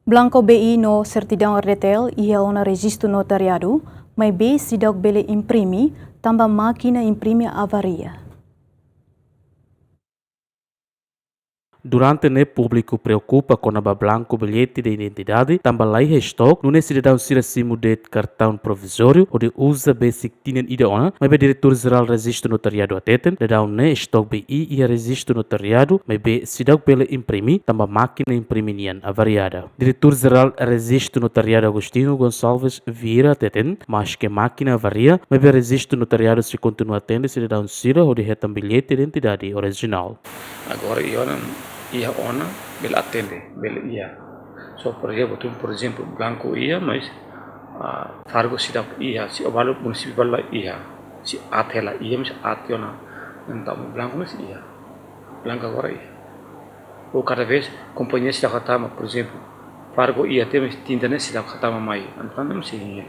Blanco BI no certidão retail e ona registro notariado, mas B se dá bele imprime, também máquina imprime avaria. Durante o público preocupa com a blanco bilhete de identidade, também lá estoque, não é cidadão se acima de cartão provisório ou de usa basic tinen ideona, mas o diretor-geral registro notariado ateten, de dar estoque BI e registro notariado, mas be cidadão pela imprimi, também máquina imprimian avariada. Diretor-geral registro notariado Agostinho Gonçalves Vieira ateten, mas que máquina avaria, mas o registro notariado se continua atende cidadão sira ou de retam bilhete de identidade original. Agora ia ona bela atende bela ia so por exemplo blanco ia mas fargo sidap ia si obalo municipal ia si atela ia mas ationa então blanco mas ia blanco agora ia ou cada vez companhia se khatama por exemplo fargo ia tem tinta ne sidap khatama mai então não se ia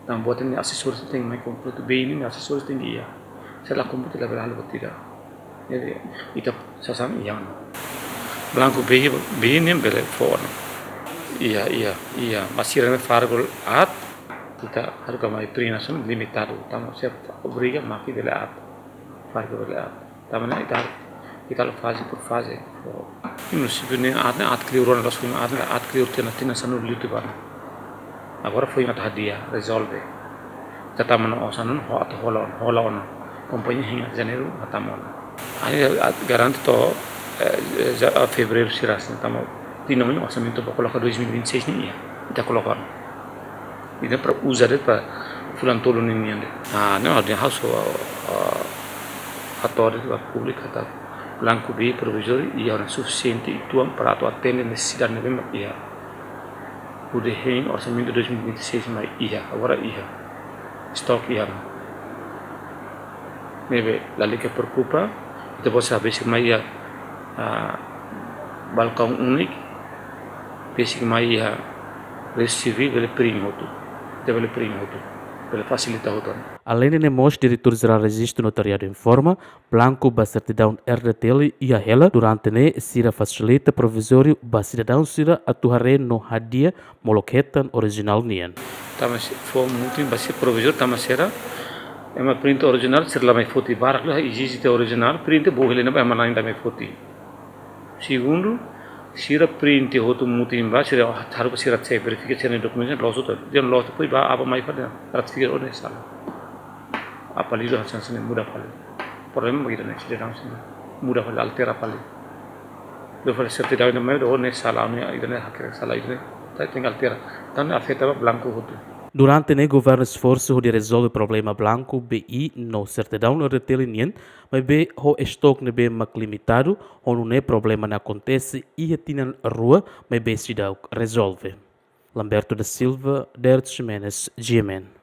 então botem assessores tem mai completo bem assessores tem ia sei lá como te levar algo tira itu sasam iya blanco bem nem bele forno iya masih rame fargol at kita harga mai prina sun limitado tamo siap obriga maki bele at fargo bele at tamo na kita fase por fase no sibune at clearon das com at clear tina sanu litu ba agora foi uma hadiah resolve kita mano osanun ho at holon companhia hinga janeiro atamona aí garanto to a fevereiro será assim estamos dinâmico orçamento para colocar 2026 nih ya kita colocar ini para usar para fulan tolo nih ande não ada house ator da pública tá blanco B provisório e é suficiente itu para tu atender necessidade mesmo ia o de orçamento 2026 mas ia agora ia stock ia maybe la lei que preocupa depois saber se mais balcão único basic mais receber pelo primo pelo facilitar o Além de nemos diretor-geral registro notariado informa, blanco ba certidão RDTL e a ela durante ne sira facilita provisório ba cidadão sira atuhare no hadia moloketan original nian. Tamas for muito basi provisório tamas será é uma print original ser lá mais foto barak lá existe original print bohele na ba ainda mais foto segundo sira print hoto muito embaixo sira har ko sira check verification documentation loss hoto dia loss poi ba apa mai pada ratificar oleh salah apa lido hasan sini mudah kali problem begitu nih sira langsung mudah kali altera kali do fal certidão na mai do ne salah ne itu ne hakir salah itu ne tinggal altera dan afeta blanco hoto. Durante o governo esforço de resolver o problema blanco BI no certidão no retelinian, mas be ho estoque ne be mak limitado, ho não é problema na acontece e tinan rua, mas be se dá resolve. Lamberto da Silva, Dertz Jimenez, GMN.